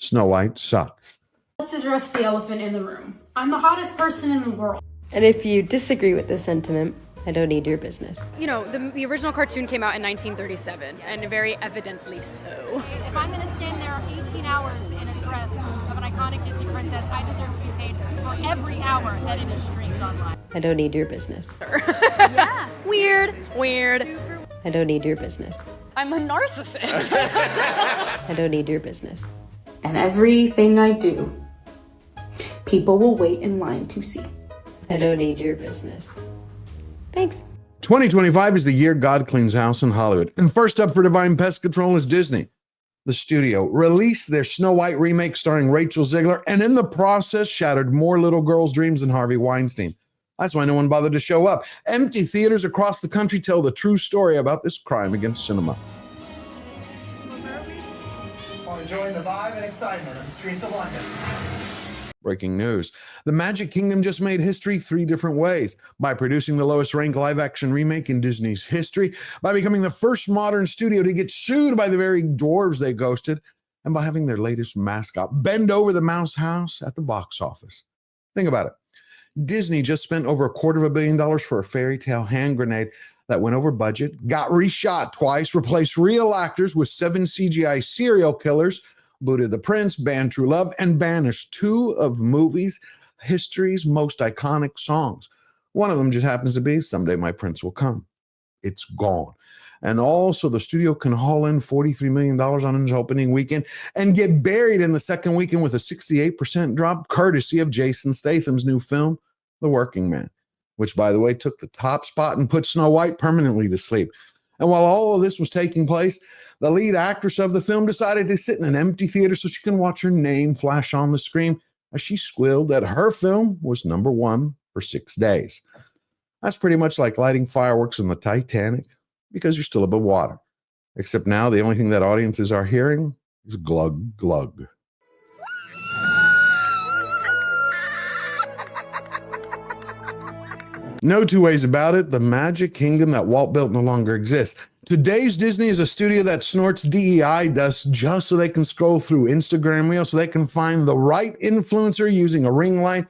Snow White sucks. Let's address the elephant in the room. I'm the hottest person in the world. And if you disagree with this sentiment, I don't need your business. You know, the original cartoon came out in 1937, and very evidently so. If I'm going to stand there 18 hours in a dress of an iconic Disney princess, I deserve to be paid for every hour that it is streamed online. I don't need your business. Yeah. Weird. I don't need your business. I'm a narcissist. I don't need your business. And everything I do, people will wait in line to see. I don't need your business. Thanks. 2025 is the year God cleans house in Hollywood. And first up for Divine Pest Control is Disney. The studio released their Snow White remake starring Rachel Zegler, and in the process shattered more little girls' dreams than Harvey Weinstein. That's why no one bothered to show up. Empty theaters across the country tell the true story about this crime against cinema. While enjoying the vibe and excitement of the streets of London. Breaking news. The Magic Kingdom just made history 3 different ways. By producing the lowest ranked live-action remake in Disney's history, by becoming the first modern studio to get sued by the very dwarves they ghosted, and by having their latest mascot bend over the mouse house at the box office. Think about it. Disney just spent over $250 million for a fairy tale hand grenade that went over budget, got reshot twice, replaced real actors with 7 CGI serial killers, booted the prince, banned True Love, and banished 2 of movies' history's most iconic songs. One of them just happens to be Someday My Prince Will Come. It's gone. And also the studio can haul in $43 million on its opening weekend and get buried in the second weekend with a 68% drop, courtesy of Jason Statham's new film, The Working Man, which, by the way, took the top spot and put Snow White permanently to sleep. And while all of this was taking place, the lead actress of the film decided to sit in an empty theater so she can watch her name flash on the screen as she squealed that her film was #1 for 6 days. That's pretty much like lighting fireworks on the Titanic because you're still above water. Except now the only thing that audiences are hearing is glug glug. No 2 ways about it, the Magic Kingdom that Walt built no longer exists. Today's Disney is a studio that snorts DEI dust just so they can scroll through Instagram Reels, so they can find the right influencer using a ring light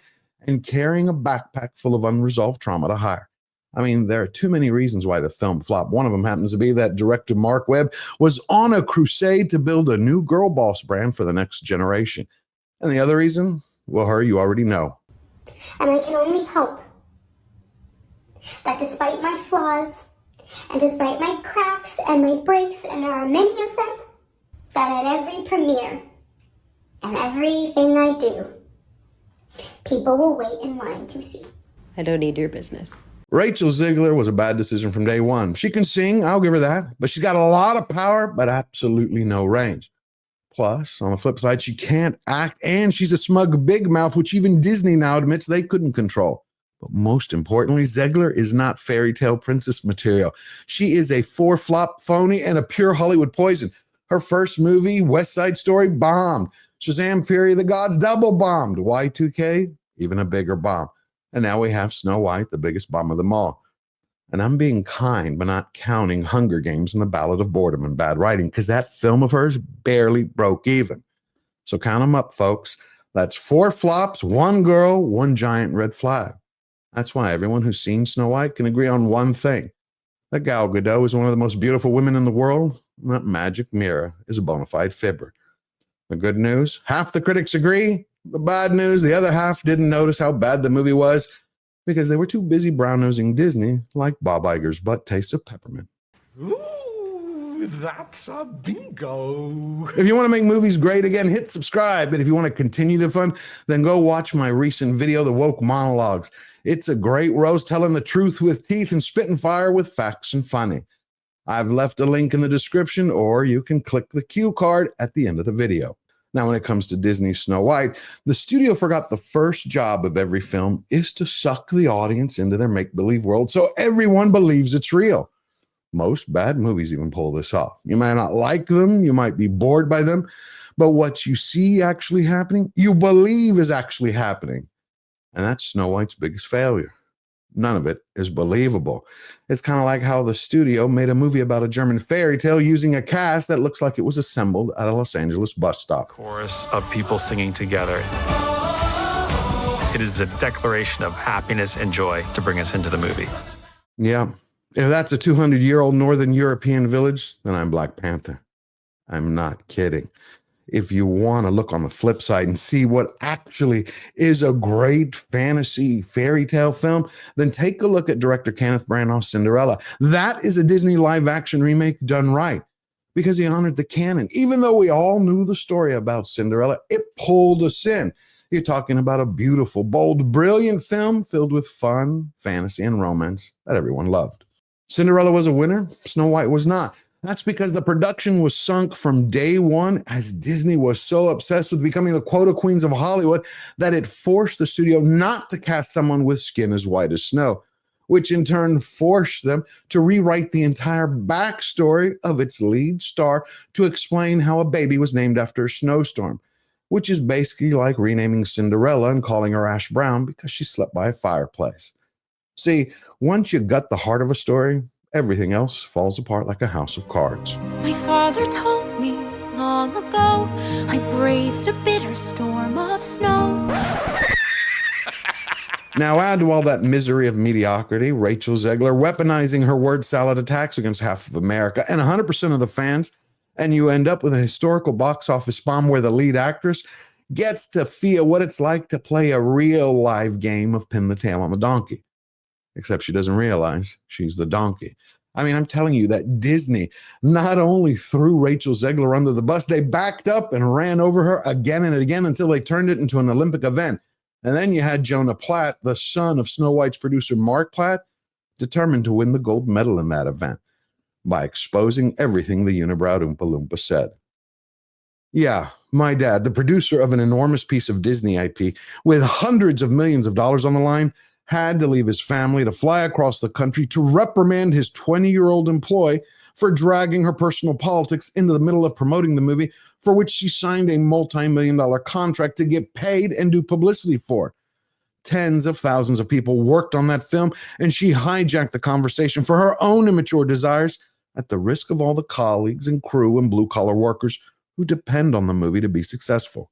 and carrying a backpack full of unresolved trauma to hire. I mean, there are too many reasons why the film flopped. One of them happens to be that director Mark Webb was on a crusade to build a new girl boss brand for the next generation. And the other reason, well, her you already know. And I can only hope that despite my flaws, and despite my cracks and my breaks, and there are many of them, that at every premiere and everything I do, people will wait in line to see. I don't need your business. Rachel Zegler was a bad decision from day one. She can sing, I'll give her that, but she's got a lot of power, but absolutely no range. Plus, on the flip side, she can't act, and she's a smug big mouth, which even Disney now admits they couldn't control. But most importantly, Zegler is not fairy tale princess material. She is a 4-flop phony and a pure Hollywood poison. Her first movie, West Side Story, bombed. Shazam! Fury of the Gods double bombed. Y2K, even a bigger bomb. And now we have Snow White, the biggest bomb of them all. And I'm being kind, but not counting Hunger Games and the Ballad of Boredom and Bad Writing, because that film of hers barely broke even. So count them up, folks. That's 4 flops, 1 girl, 1 giant red flag. That's why everyone who's seen Snow White can agree on one thing. That Gal Gadot is one of the most beautiful women in the world, and that magic mirror is a bona fide fibber. The good news, half the critics agree. The bad news, the other half didn't notice how bad the movie was because they were too busy brown-nosing Disney like Bob Iger's butt taste of peppermint. Ooh, that's a bingo. If you want to make movies great again, hit subscribe. And if you want to continue the fun, then go watch my recent video, The Woke Monologues. It's a great roast telling the truth with teeth and spitting fire with facts and funny. I've left a link in the description, or you can click the cue card at the end of the video. Now, when it comes to Disney's Snow White, the studio forgot the first job of every film is to suck the audience into their make-believe world so everyone believes it's real. Most bad movies even pull this off. You might not like them, you might be bored by them, but what you see actually happening, you believe is actually happening. And that's Snow White's biggest failure. None of it is believable. It's kind of like how the studio made a movie about a German fairy tale using a cast that looks like it was assembled at a Los Angeles bus stop. Chorus of people singing together. It is the declaration of happiness and joy to bring us into the movie. Yeah. If that's a 200-year-old Northern European village, then I'm Black Panther. I'm not kidding. If you want to look on the flip side and see what actually is a great fantasy fairy tale film, then take a look at director Kenneth Branagh's Cinderella. That is a Disney live-action remake done right because he honored the canon. Even though we all knew the story about Cinderella, it pulled us in. You're talking about a beautiful, bold, brilliant film filled with fun, fantasy, and romance that everyone loved. Cinderella was a winner. Snow White was not. That's because the production was sunk from day one, as Disney was so obsessed with becoming the quota queens of Hollywood that it forced the studio not to cast someone with skin as white as snow, which in turn forced them to rewrite the entire backstory of its lead star to explain how a baby was named after a snowstorm, which is basically like renaming Cinderella and calling her Ash Brown because she slept by a fireplace. See, once you gut the heart of a story, everything else falls apart like a house of cards. My father told me long ago, I braved a bitter storm of snow. Now add to all that misery of mediocrity, Rachel Zegler weaponizing her word salad attacks against half of America and 100% of the fans, and you end up with a historical box office bomb where the lead actress gets to feel what it's like to play a real live game of pin the tail on the donkey. Except she doesn't realize she's the donkey. I mean, I'm telling you that Disney not only threw Rachel Zegler under the bus, they backed up and ran over her again and again until they turned it into an Olympic event. And then you had Jonah Platt, the son of Snow White's producer Mark Platt, determined to win the gold medal in that event by exposing everything the unibrow Oompa Loompa said. Yeah, my dad, the producer of an enormous piece of Disney IP with hundreds of millions of dollars on the line, had to leave his family to fly across the country to reprimand his 20-year-old employee for dragging her personal politics into the middle of promoting the movie, for which she signed a multi-million-dollar contract to get paid and do publicity for. Tens of thousands of people worked on that film, and she hijacked the conversation for her own immature desires at the risk of all the colleagues and crew and blue-collar workers who depend on the movie to be successful.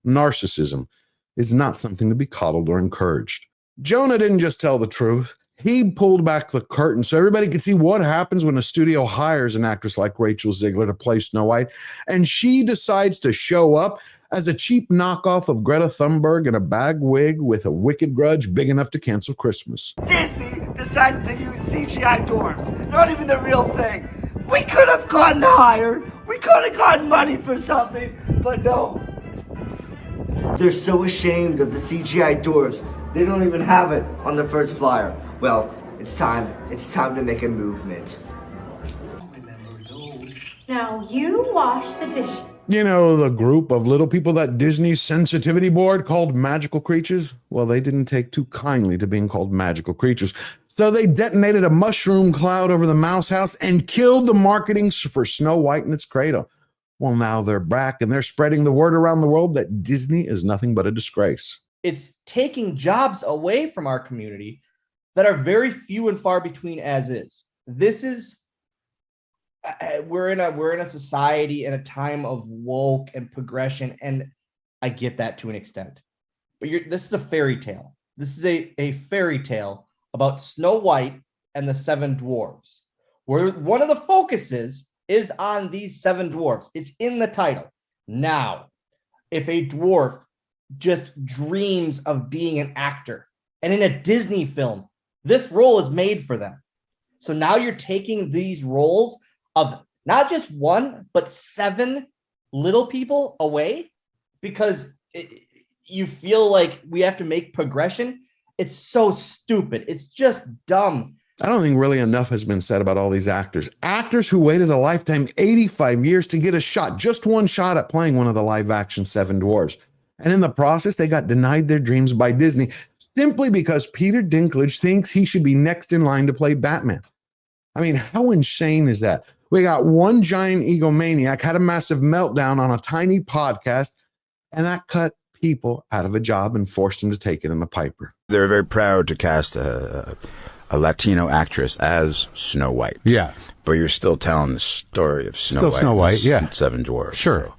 Narcissism is not something to be coddled or encouraged. Jonah didn't just tell the truth. He pulled back the curtain so everybody could see what happens when a studio hires an actress like Rachel Zegler to play Snow White, and she decides to show up as a cheap knockoff of Greta Thunberg in a bag wig with a wicked grudge big enough to cancel Christmas. Disney decided to use CGI dwarfs, not even the real thing. We could have gotten higher. We could have gotten money for something, but no. They're so ashamed of the CGI dwarfs. They don't even have it on the first flyer. Well, it's time to make a movement. Now you wash the dishes. You know, the group of little people that Disney's sensitivity board called magical creatures? Well, they didn't take too kindly to being called magical creatures. So they detonated a mushroom cloud over the mouse house and killed the marketing for Snow White in its cradle. Well, now they're back and they're spreading the word around the world that Disney is nothing but a disgrace. It's taking jobs away from our community that are very few and far between as is. This is, we're in a society in a time of woke and progression, and I get that to an extent. But this is a fairy tale. This is a fairy tale about Snow White and the 7 dwarves, where one of the focuses is on these 7 dwarves. It's in the title. Now, if a dwarf just dreams of being an actor, and in a Disney film, this role is made for them. So now you're taking these roles of not just 1, but 7 little people away because you feel like we have to make progression. It's so stupid. It's just dumb. I don't think really enough has been said about all these actors. Actors who waited a lifetime, 85 years to get a shot, just one shot at playing one of the live action 7 dwarves. And in the process, they got denied their dreams by Disney simply because Peter Dinklage thinks he should be next in line to play Batman. I mean, how insane is that? We got one giant egomaniac had a massive meltdown on a tiny podcast, and that cut people out of a job and forced them to take it in the Piper. They're very proud to cast a Latino actress as Snow White. Yeah. But you're still telling the story of Snow White. Snow White, yeah. Seven Dwarfs. Sure.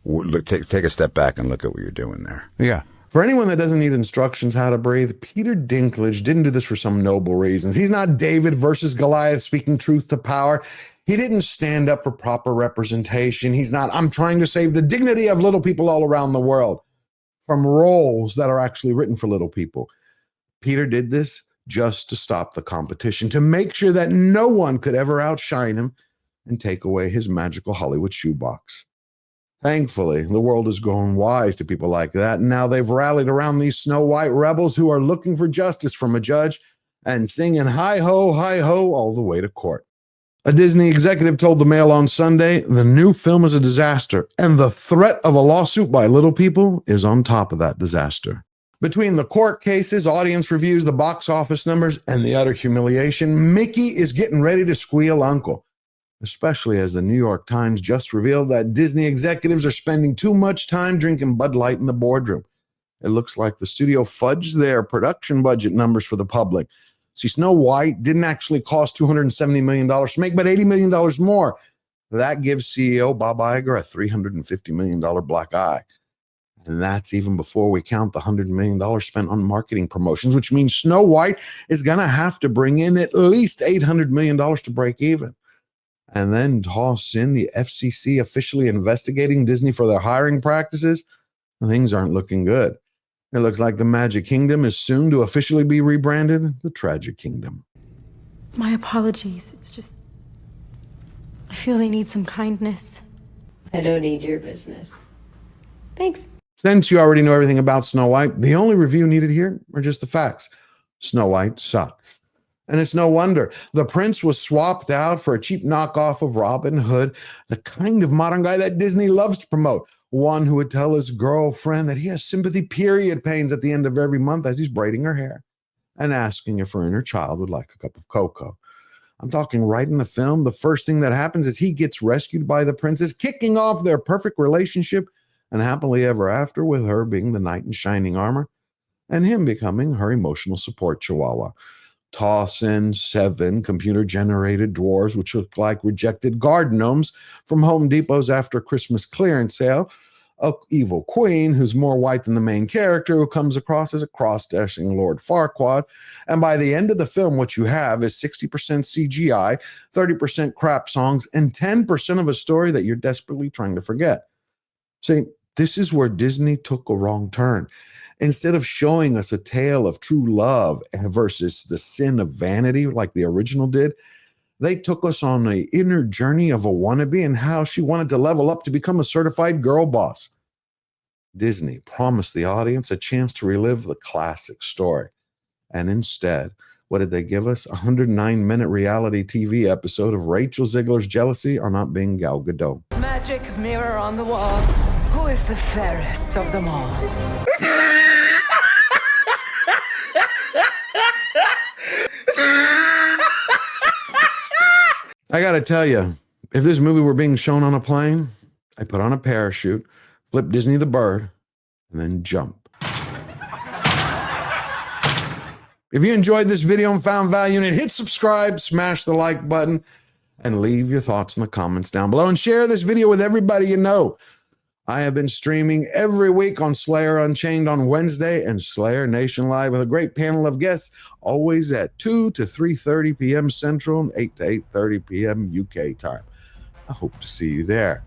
So, take a step back and look at what you're doing there. Yeah. For anyone that doesn't need instructions how to breathe, Peter Dinklage didn't do this for some noble reasons. He's not David versus Goliath speaking truth to power. He didn't stand up for proper representation. He's not, I'm trying to save the dignity of little people all around the world from roles that are actually written for little people. Peter did this just to stop the competition, to make sure that no one could ever outshine him and take away his magical Hollywood shoebox. Thankfully, the world has grown wise to people like that, and now they've rallied around these Snow White rebels who are looking for justice from a judge and singing hi-ho, hi-ho all the way to court. A Disney executive told the Mail on Sunday, the new film is a disaster, and the threat of a lawsuit by little people is on top of that disaster. Between the court cases, audience reviews, the box office numbers, and the utter humiliation, Mickey is getting ready to squeal uncle, especially as the New York Times just revealed that Disney executives are spending too much time drinking Bud Light in the boardroom. It looks like the studio fudged their production budget numbers for the public. See, Snow White didn't actually cost $270 million to make, but $80 million more. That gives CEO Bob Iger a $350 million black eye. And that's even before we count the $100 million spent on marketing promotions, which means Snow White is going to have to bring in at least $800 million to break even. And then toss in the FCC officially investigating Disney for their hiring practices. Things aren't looking good. It looks like the Magic Kingdom is soon to officially be rebranded the Tragic Kingdom. My apologies. It's just, I feel they need some kindness. I don't need your business. Thanks. Since you already know everything about Snow White, the only review needed here are just the facts. Snow White sucks. And it's no wonder. The prince was swapped out for a cheap knockoff of Robin Hood, the kind of modern guy that Disney loves to promote. One who would tell his girlfriend that he has sympathy period pains at the end of every month as he's braiding her hair and asking if her inner child would like a cup of cocoa. I'm talking right in the film. The first thing that happens is he gets rescued by the princess, kicking off their perfect relationship and happily ever after, with her being the knight in shining armor and him becoming her emotional support chihuahua. Toss in 7 computer-generated dwarves, which look like rejected garden gnomes from Home Depot's after Christmas clearance sale, a evil queen who's more white than the main character, who comes across as a cross-dressing Lord Farquaad, and by the end of the film, what you have is 60% CGI, 30% crap songs, and 10% of a story that you're desperately trying to forget. See, this is where Disney took a wrong turn. Instead of showing us a tale of true love versus the sin of vanity like the original did, they took us on the inner journey of a wannabe and how she wanted to level up to become a certified girl boss. Disney promised the audience a chance to relive the classic story. And instead, what did they give us? A 109-minute reality TV episode of Rachel Zegler's jealousy on not being Gal Gadot. Magic mirror on the wall. Who is the fairest of them all? I gotta tell you, if this movie were being shown on a plane, I'd put on a parachute, flip Disney the bird, and then jump. If you enjoyed this video and found value in it, hit subscribe, smash the like button, and leave your thoughts in the comments down below, and share this video with everybody you know. I have been streaming every week on Slayer Unchained on Wednesday and Slayer Nation Live with a great panel of guests, always at 2 to 3:30 p.m. Central and 8 to 8:30 p.m. UK time. I hope to see you there.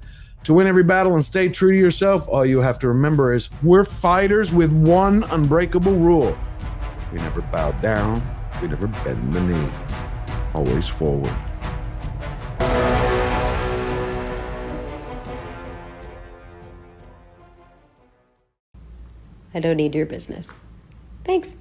To win every battle and stay true to yourself, all you have to remember is we're fighters with one unbreakable rule. We never bow down, we never bend the knee. Always forward. I don't need your business. Thanks.